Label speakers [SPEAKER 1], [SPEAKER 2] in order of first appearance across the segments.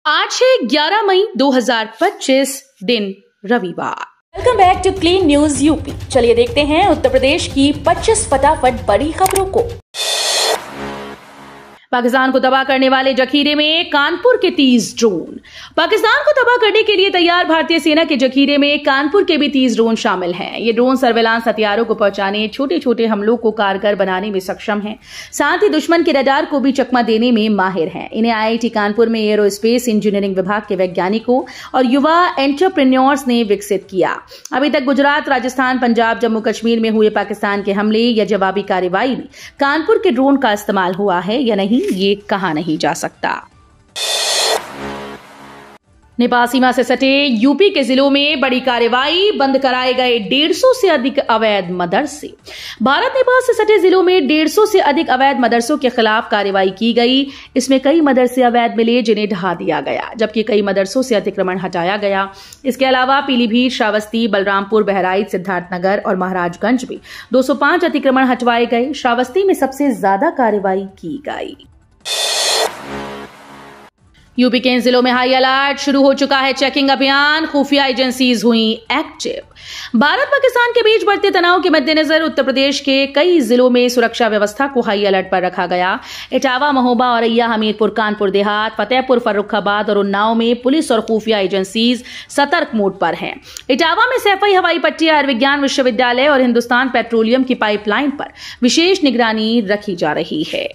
[SPEAKER 1] आज है 11 मई 2025 दिन रविवार।
[SPEAKER 2] Welcome back to Clean News UP. चलिए देखते हैं उत्तर प्रदेश की 25 फटाफट बड़ी खबरों को।
[SPEAKER 1] पाकिस्तान को तबाह करने वाले जखीरे में कानपुर के 30 ड्रोन। पाकिस्तान को तबाह करने के लिए तैयार भारतीय सेना के जखीरे में कानपुर के भी 30 ड्रोन शामिल हैं। ये ड्रोन सर्वेलांस हथियारों को पहुंचाने, छोटे छोटे हमलों को कारगर बनाने में सक्षम हैं। साथ ही दुश्मन के रडार को भी चकमा देने में माहिर हैं। इन्हें IIT कानपुर में एरोस्पेस इंजीनियरिंग विभाग के वैज्ञानिकों और युवा एंटरप्रेन्योर्स ने विकसित किया। अभी तक गुजरात, राजस्थान, पंजाब, जम्मू कश्मीर में हुए पाकिस्तान के हमले या जवाबी कार्रवाई में कानपुर के ड्रोन का इस्तेमाल हुआ है या नहीं, ये कहा नहीं जा सकता। नेपाल सीमा से सटे यूपी के जिलों में बड़ी कार्रवाई, बंद कराए गए 150 से अधिक अवैध मदरसे। भारत नेपाल से सटे जिलों में 150 से अधिक अवैध मदरसों के खिलाफ कार्रवाई की गई। इसमें कई मदरसे अवैध मिले जिन्हें ढहा दिया गया, जबकि कई मदरसों से अतिक्रमण हटाया गया। इसके अलावा पीलीभीत, श्रावस्ती, बलरामपुर, बहराइच, सिद्धार्थनगर और महाराजगंज में 205 अतिक्रमण हटवाए गए। श्रावस्ती में सबसे ज्यादा कार्रवाई की गई। यूपी के इन जिलों में हाई अलर्ट, शुरू हो चुका है चेकिंग अभियान, खुफिया एजेंसीज हुई एक्टिव। भारत पाकिस्तान के बीच बढ़ते तनाव के मद्देनजर उत्तर प्रदेश के कई जिलों में सुरक्षा व्यवस्था को हाई अलर्ट पर रखा गया। इटावा, महोबा, औरैया, हमीरपुर, कानपुर देहात, फतेहपुर, फर्रुखाबाद और उन्नाव में पुलिस और खुफिया एजेंसीज सतर्क मोड पर हैं। इटावा में सैफई हवाई पट्टी, आयुर्विज्ञान विश्वविद्यालय और हिंदुस्तान पेट्रोलियम की पाइपलाइन पर विशेष निगरानी रखी जा रही है।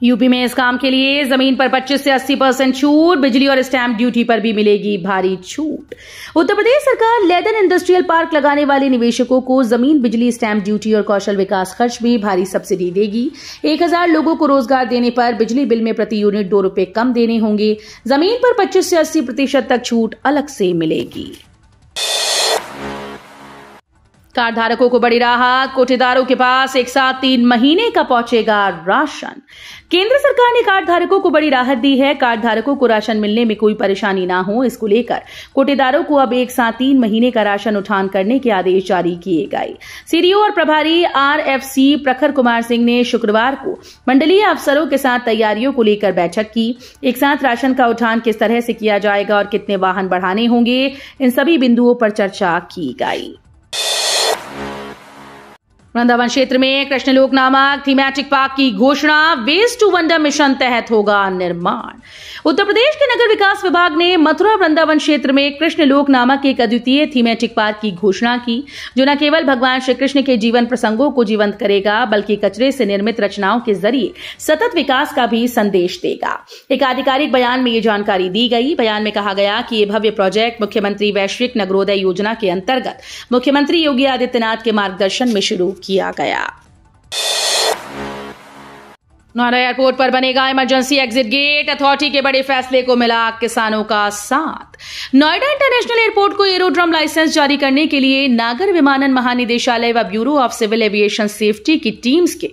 [SPEAKER 1] यूपी में इस काम के लिए जमीन पर 25 से 80% छूट, बिजली और स्टैंप ड्यूटी पर भी मिलेगी भारी छूट। उत्तर प्रदेश सरकार लेदन इंडस्ट्रियल पार्क लगाने वाले निवेशकों को जमीन, बिजली, स्टैंप ड्यूटी और कौशल विकास खर्च में भारी सब्सिडी देगी। 1000 लोगों को रोजगार देने पर बिजली बिल में प्रति यूनिट 2 रुपए कम देने होंगे। जमीन पर 25 से 80% तक छूट अलग से मिलेगी। कार्ड धारकों को बड़ी राहत, कोटेदारों के पास एक साथ 3 महीने का पहुंचेगा राशन। केंद्र सरकार ने कार्ड धारकों को बड़ी राहत दी है। कार्ड धारकों को राशन मिलने में कोई परेशानी ना हो, इसको लेकर कोटेदारों को अब एक साथ 3 महीने का राशन उठान करने के आदेश जारी किए गए। सीडीओ और प्रभारी RFC प्रखर कुमार सिंह ने शुक्रवार को मंडलीय अफसरों के साथ तैयारियों को लेकर बैठक की। एक साथ राशन का उठान किस तरह से किया जाएगा और कितने वाहन बढ़ाने होंगे, इन सभी बिंदुओं पर चर्चा की गई। वृंदावन क्षेत्र में कृष्णलोक नामक थीमेटिक पार्क की घोषणा, वेस्ट टू वंडर मिशन तहत होगा निर्माण। उत्तर प्रदेश के नगर विकास विभाग ने मथुरा वृंदावन क्षेत्र में कृष्णलोक नामक एक अद्वितीय थीमेटिक पार्क की घोषणा की, जो न केवल भगवान श्री कृष्ण के जीवन प्रसंगों को जीवंत करेगा, बल्कि कचरे से निर्मित रचनाओं के जरिए सतत विकास का भी संदेश देगा। एक आधिकारिक बयान में ये जानकारी दी गई। बयान में कहा गया कि ये भव्य प्रोजेक्ट मुख्यमंत्री वैश्विक नगरोदय योजना के अंतर्गत मुख्यमंत्री योगी आदित्यनाथ के मार्गदर्शन में शुरू किया गया। नोएडा एयरपोर्ट पर बनेगा इमरजेंसी एग्जिट गेट, अथॉरिटी के बड़े फैसले को मिला किसानों का साथ। नोएडा इंटरनेशनल एयरपोर्ट को एरोड्रम लाइसेंस जारी करने के लिए नागर विमानन महानिदेशालय व bureau of civil aviation safety की टीम्स के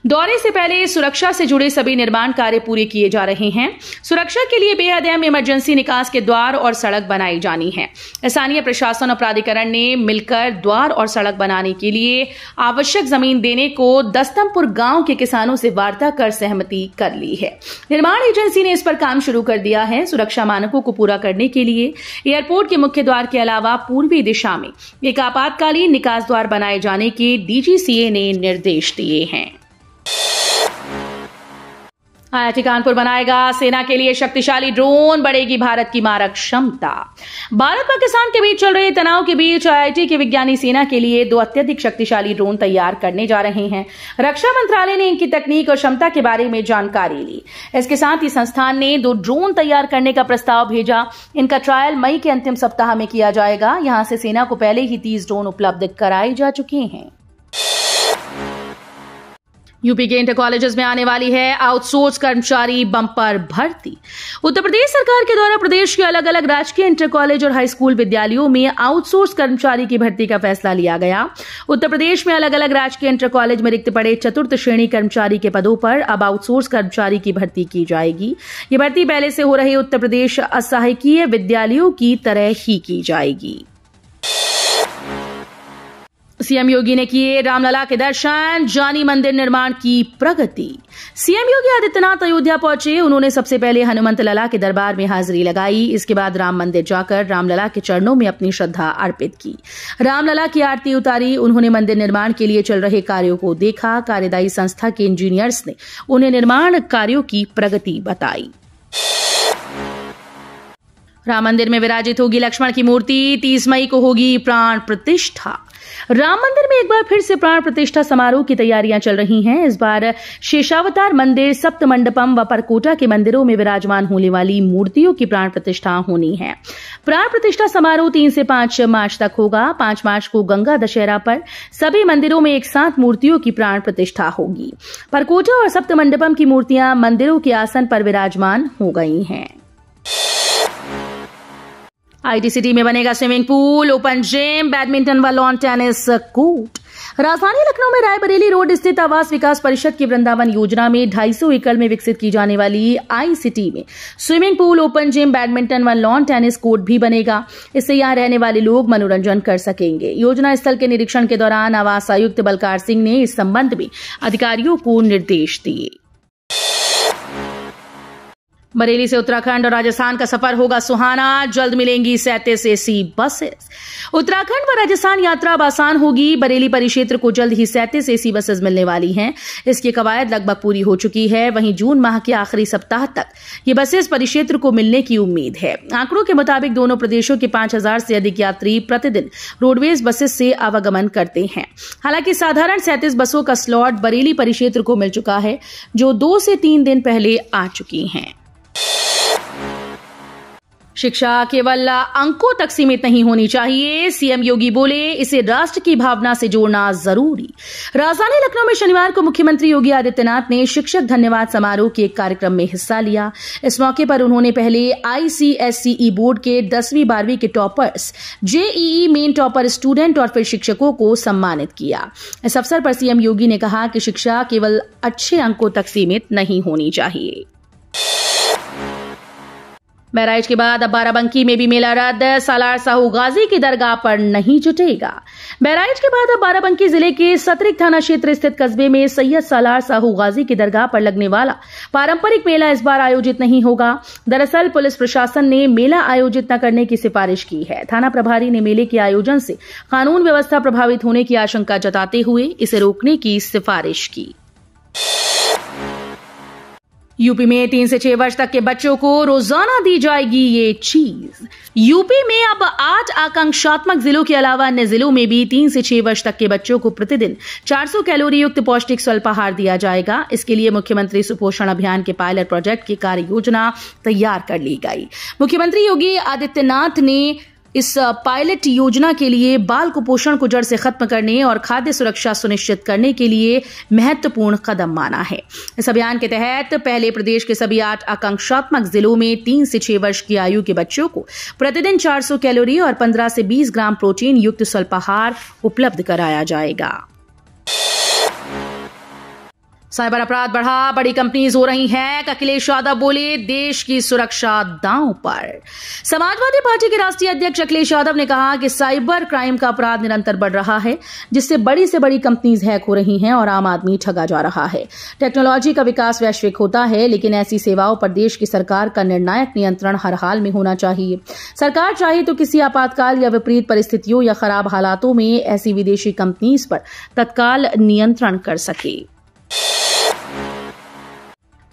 [SPEAKER 1] दौरे से पहले सुरक्षा से जुड़े सभी निर्माण कार्य पूरे किए जा रहे हैं। सुरक्षा के लिए बेहद अहम इमरजेंसी निकास के द्वार और सड़क बनाई जानी है। स्थानीय प्रशासन और प्राधिकरण ने मिलकर द्वार और सड़क बनाने के लिए आवश्यक जमीन देने को दस्तमपुर गांव के किसानों से वार्ता कर सहमति कर ली है। निर्माण एजेंसी ने इस पर काम शुरू कर दिया है। सुरक्षा मानकों को पूरा करने के लिए एयरपोर्ट के मुख्य द्वार के अलावा पूर्वी दिशा में एक आपातकालीन निकास द्वार बनाए जाने के DGCA ने निर्देश दिए हैं। IIT कानपुर बनाएगा सेना के लिए शक्तिशाली ड्रोन, बढ़ेगी भारत की मारक क्षमता। भारत पाकिस्तान के बीच चल रहे तनाव के बीच IIT के विज्ञानी सेना के लिए 2 अत्यधिक शक्तिशाली ड्रोन तैयार करने जा रहे हैं। रक्षा मंत्रालय ने इनकी तकनीक और क्षमता के बारे में जानकारी ली। इसके साथ ही संस्थान ने 2 ड्रोन तैयार करने का प्रस्ताव भेजा। इनका ट्रायल मई के अंतिम सप्ताह में किया जाएगा। यहां से सेना को पहले ही 30 ड्रोन उपलब्ध कराए जा चुके हैं। यूपी के इंटर कॉलेजेस में आने वाली है आउटसोर्स कर्मचारी बंपर भर्ती। उत्तर प्रदेश सरकार के द्वारा प्रदेश के अलग अलग राजकीय इंटर कॉलेज और हाई स्कूल विद्यालयों में आउटसोर्स कर्मचारी की भर्ती का फैसला लिया गया। उत्तर प्रदेश में अलग अलग राजकीय इंटर कॉलेज में रिक्त पड़े 4th श्रेणी कर्मचारी के पदों पर अब आउटसोर्स कर्मचारी की भर्ती की जाएगी। ये भर्ती पहले से हो रहे उत्तर प्रदेश असहायकीय विद्यालयों की तरह ही की जाएगी। सीएम योगी ने किए रामलला के दर्शन, जानी मंदिर निर्माण की प्रगति। सीएम योगी आदित्यनाथ अयोध्या पहुंचे। उन्होंने सबसे पहले हनुमंत लला के दरबार में हाजिरी लगाई। इसके बाद राम मंदिर जाकर रामलला के चरणों में अपनी श्रद्धा अर्पित की। रामलला की आरती उतारी। उन्होंने मंदिर निर्माण के लिए चल रहे कार्यों को देखा। कार्यदायी संस्था के इंजीनियर्स ने उन्हें निर्माण कार्यों की प्रगति बताई। राम मंदिर में विराजित होगी लक्ष्मण की मूर्ति। 30 मई को होगी प्राण प्रतिष्ठा। राम मंदिर में एक बार फिर से प्राण प्रतिष्ठा समारोह की तैयारियां चल रही हैं। इस बार शेषावतार मंदिर, सप्त मंडपम व परकोटा के मंदिरों में विराजमान होने वाली मूर्तियों की प्राण प्रतिष्ठा होनी है। प्राण प्रतिष्ठा समारोह 3 से 5 मार्च तक होगा। 5 मार्च को गंगा दशहरा पर सभी मंदिरों में एक साथ मूर्तियों की प्राण प्रतिष्ठा होगी। परकोटा और सप्त मंडपम की मूर्तियां मंदिरों के आसन पर विराजमान हो गई हैं। आईटी सिटी में बनेगा swimming pool, open gym, badminton व लॉन टेनिस कोर्ट। राजधानी लखनऊ में रायबरेली रोड स्थित आवास विकास परिषद की वृंदावन योजना में 250 एकड़ में विकसित की जाने वाली आई सिटी में swimming pool, open gym, badminton व लॉन टेनिस कोर्ट भी बनेगा। इससे यहां रहने वाले लोग मनोरंजन कर सकेंगे। योजना स्थल के निरीक्षण के दौरान आवास आयुक्त बलकार सिंह ने इस संबंध में अधिकारियों को निर्देश दिए। बरेली से उत्तराखंड और राजस्थान का सफर होगा सुहाना। जल्द मिलेंगी 37 एसी बसेस। उत्तराखंड व राजस्थान यात्रा अब आसान होगी। बरेली परिक्षेत्र को जल्द ही 37 एसी बसेस मिलने वाली हैं। इसकी कवायद लगभग पूरी हो चुकी है। वहीं जून माह के आखिरी सप्ताह तक ये बसेस परिक्षेत्र को मिलने की उम्मीद है। आंकड़ों के मुताबिक दोनों प्रदेशों के 5000 से अधिक यात्री प्रतिदिन रोडवेज बसेस से आवागमन करते हैं। हालांकि साधारण 37 बसों का स्लॉट बरेली परिक्षेत्र को मिल चुका है, जो 2 से 3 दिन पहले आ चुकी हैं। शिक्षा केवल अंकों तक सीमित नहीं होनी चाहिए। सीएम योगी बोले, इसे राष्ट्र की भावना से जोड़ना जरूरी। राजधानी लखनऊ में शनिवार को मुख्यमंत्री योगी आदित्यनाथ ने शिक्षक धन्यवाद समारोह के एक कार्यक्रम में हिस्सा लिया। इस मौके पर उन्होंने पहले आईसीएसई बोर्ड के 10वीं 12वीं के toppers, JEE main topper student और फिर शिक्षकों को सम्मानित किया। इस अवसर पर सीएम योगी ने कहा कि शिक्षा केवल अच्छे अंकों तक सीमित नहीं होनी चाहिए। बहराइच के बाद अब बाराबंकी में भी मेला रद्द। सालार साहू गाजी की दरगाह पर नहीं जुटेगा। बहराइच के बाद अब बाराबंकी जिले के सतरिक थाना क्षेत्र स्थित कस्बे में सैयद सालार साहू गाजी की दरगाह पर लगने वाला पारंपरिक मेला इस बार आयोजित नहीं होगा। दरअसल पुलिस प्रशासन ने मेला आयोजित न करने की सिफारिश की है। थाना प्रभारी ने मेले के आयोजन से कानून व्यवस्था प्रभावित होने की आशंका जताते हुए इसे रोकने की सिफारिश की। यूपी में 3 से 6 वर्ष तक के बच्चों को रोजाना दी जाएगी ये चीज। यूपी में अब 8 आकांक्षात्मक जिलों के अलावा अन्य जिलों में भी 3 से 6 वर्ष तक के बच्चों को प्रतिदिन 400 कैलोरी युक्त पौष्टिक स्वल्पाहार दिया जाएगा। इसके लिए मुख्यमंत्री सुपोषण अभियान के पायलट प्रोजेक्ट की कार्य योजना तैयार कर ली गई। मुख्यमंत्री योगी आदित्यनाथ ने इस पायलट योजना के लिए बाल कुपोषण को जड़ से खत्म करने और खाद्य सुरक्षा सुनिश्चित करने के लिए महत्वपूर्ण कदम माना है। इस अभियान के तहत पहले प्रदेश के सभी 8 आकांक्षात्मक जिलों में 3 से 6 वर्ष की आयु के बच्चों को प्रतिदिन 400 कैलोरी और 15 से 20 ग्राम प्रोटीन युक्त स्वल्पाहार उपलब्ध कराया जाएगा। साइबर अपराध बढ़ा, बड़ी कंपनीज हो रही हैं। अखिलेश यादव बोले, देश की सुरक्षा दांव पर। समाजवादी पार्टी के राष्ट्रीय अध्यक्ष अखिलेश यादव ने कहा कि साइबर क्राइम का अपराध निरंतर बढ़ रहा है, जिससे बड़ी से बड़ी कंपनीज हैक हो रही हैं और आम आदमी ठगा जा रहा है। टेक्नोलॉजी का विकास वैश्विक होता है, लेकिन ऐसी सेवाओं पर देश की सरकार का निर्णायक नियंत्रण हर हाल में होना चाहिए। सरकार चाहे तो किसी आपातकाल या विपरीत परिस्थितियों या खराब हालातों में ऐसी विदेशी कंपनीज पर तत्काल नियंत्रण कर सके।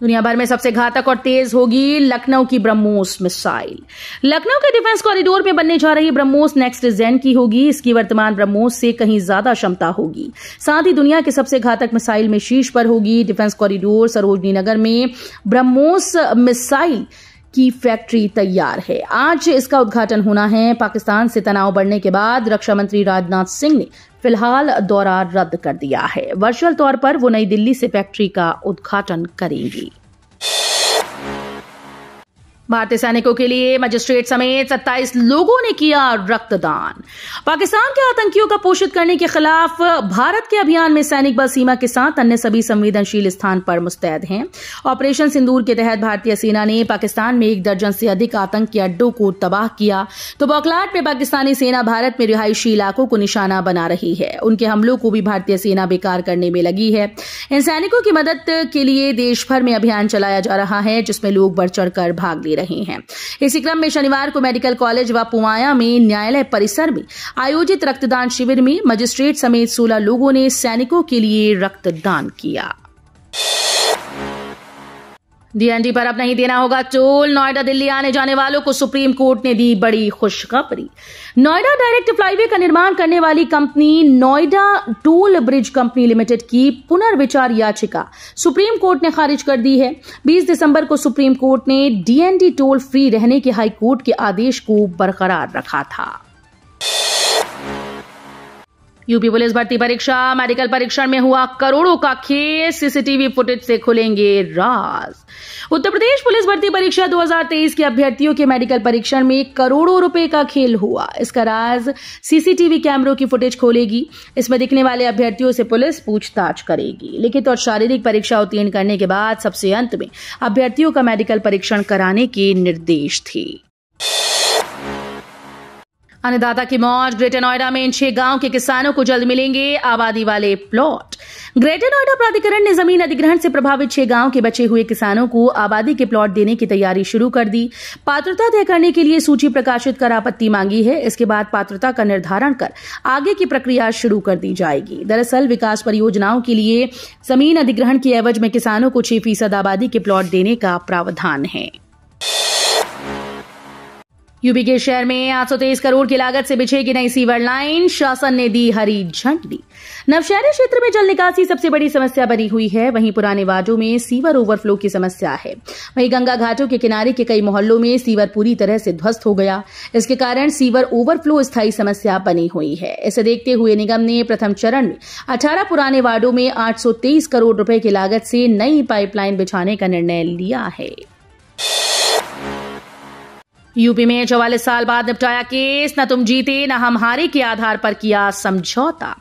[SPEAKER 1] दुनिया भर में सबसे घातक और तेज होगी लखनऊ की ब्रह्मोस मिसाइल। लखनऊ के डिफेंस कॉरिडोर में बनने जा रही ब्रह्मोस नेक्स्ट जेन की होगी। इसकी वर्तमान ब्रह्मोस से कहीं ज्यादा क्षमता होगी। साथ ही दुनिया के सबसे घातक मिसाइल में शीर्ष पर होगी। डिफेंस कॉरिडोर सरोजनी नगर में ब्रह्मोस मिसाइल की फैक्ट्री तैयार है। आज इसका उद्घाटन होना है। पाकिस्तान से तनाव बढ़ने के बाद रक्षा मंत्री राजनाथ सिंह ने फिलहाल दौरा रद्द कर दिया है। वर्चुअल तौर पर वो नई दिल्ली से फैक्ट्री का उद्घाटन करेंगी। भारतीय सैनिकों के लिए मजिस्ट्रेट समेत 27 लोगों ने किया रक्तदान। पाकिस्तान के आतंकियों का पोषित करने के खिलाफ भारत के अभियान में सैनिक बल सीमा के साथ अन्य सभी संवेदनशील स्थान पर मुस्तैद हैं। ऑपरेशन सिंदूर के तहत भारतीय सेना ने पाकिस्तान में 1 दर्जन से अधिक आतंकी अड्डों को तबाह किया, तो बौखलाहट में पाकिस्तानी सेना भारत में रिहायशी इलाकों को निशाना बना रही है। उनके हमलों को भी भारतीय सेना बेकार करने में लगी है। इन सैनिकों की मदद के लिए देश भर में अभियान चलाया जा रहा है, जिसमें लोग बढ़ चढ़कर भाग ले रहे हैं। इसी क्रम में शनिवार को मेडिकल कॉलेज व पुवाया में न्यायालय परिसर में आयोजित रक्तदान शिविर में मजिस्ट्रेट समेत 16 लोगों ने सैनिकों के लिए रक्तदान किया। डीएनडी पर अब नहीं देना होगा टोल। नोएडा दिल्ली आने जाने वालों को सुप्रीम कोर्ट ने दी बड़ी खुशखबरी। नोएडा डायरेक्ट फ्लाईवे का निर्माण करने वाली company Noida toll bridge company limited की पुनर्विचार याचिका सुप्रीम कोर्ट ने खारिज कर दी है। 20 दिसंबर को सुप्रीम कोर्ट ने डीएनडी टोल फ्री रहने के हाई कोर्ट के आदेश को बरकरार रखा था। यूपी पुलिस भर्ती परीक्षा, मेडिकल परीक्षण में हुआ करोड़ों का खेल, सीसीटीवी फुटेज से खुलेंगे राज। उत्तर प्रदेश पुलिस भर्ती परीक्षा 2023 के अभ्यर्थियों के मेडिकल परीक्षण में करोड़ों रुपए का खेल हुआ। इसका राज सीसीटीवी कैमरों की फुटेज खोलेगी। इसमें दिखने वाले अभ्यर्थियों से पुलिस पूछताछ करेगी। लिखित और शारीरिक परीक्षा उत्तीर्ण करने के बाद सबसे अंत में अभ्यर्थियों का मेडिकल परीक्षण कराने के निर्देश थे। अन्नदाता की मौज, ग्रेटर नोएडा में इन 6 गांव के किसानों को जल्द मिलेंगे आबादी वाले प्लॉट। ग्रेटर नोएडा प्राधिकरण ने जमीन अधिग्रहण से प्रभावित 6 गांव के बचे हुए किसानों को आबादी के प्लॉट देने की तैयारी शुरू कर दी। पात्रता तय करने के लिए सूची प्रकाशित कर आपत्ति मांगी है। इसके बाद पात्रता का निर्धारण कर आगे की प्रक्रिया शुरू कर दी जाएगी। दरअसल विकास परियोजनाओं के लिए जमीन अधिग्रहण की एवज में किसानों को 6% आबादी के प्लॉट देने का प्रावधान है। यूपी के शहर में 823 करोड़ की लागत से बिछेगी नई सीवर लाइन, शासन ने दी हरी झंडी। नवशहरी क्षेत्र में जल निकासी सबसे बड़ी समस्या बनी हुई है। वहीं पुराने वार्डों में सीवर ओवरफ्लो की समस्या है। वहीं गंगा घाटों के किनारे के कई मोहल्लों में सीवर पूरी तरह से ध्वस्त हो गया। इसके कारण सीवर ओवरफ्लो स्थायी समस्या बनी हुई है। इसे देखते हुए निगम ने प्रथम चरण में 18 पुराने वार्डों में 823 करोड़ रुपए की लागत से नई पाइपलाइन बिछाने का निर्णय लिया है। यूपी में 44 साल बाद निपटाया केस, न तुम जीते न हम हारे के आधार पर किया समझौता।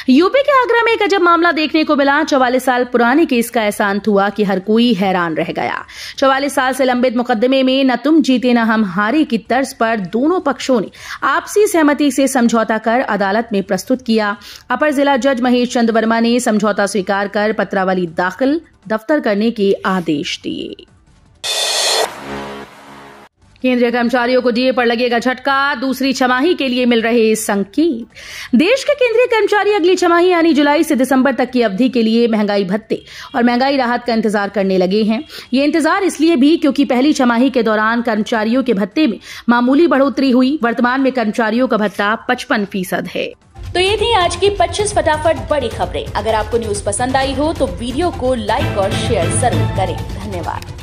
[SPEAKER 1] यूपी के आगरा में एक अजब मामला देखने को मिला। 44 साल पुराने केस का ऐसा अंत हुआ कि हर कोई हैरान रह गया। 44 साल से लंबित मुकदमे में न तुम जीते न हम हारे की तर्ज पर दोनों पक्षों ने आपसी सहमति से समझौता कर अदालत में प्रस्तुत किया। अपर जिला जज महेश चंद्र वर्मा ने समझौता स्वीकार कर पत्रावली दाखिल दफ्तर करने के आदेश दिए। केंद्रीय कर्मचारियों को डीए पर लगेगा झटका, दूसरी छमाही के लिए मिल रहे संकेत। देश के केंद्रीय कर्मचारी अगली छमाही यानी जुलाई से दिसंबर तक की अवधि के लिए महंगाई भत्ते और महंगाई राहत का इंतजार करने लगे हैं। ये इंतजार इसलिए भी क्योंकि पहली छमाही के दौरान कर्मचारियों के भत्ते में मामूली बढ़ोतरी हुई। वर्तमान में कर्मचारियों का भत्ता 55% है।
[SPEAKER 2] तो ये थी आज की 25 फटाफट बड़ी खबरें। अगर आपको न्यूज पसंद आई हो तो वीडियो को लाइक और शेयर जरूर करें। धन्यवाद।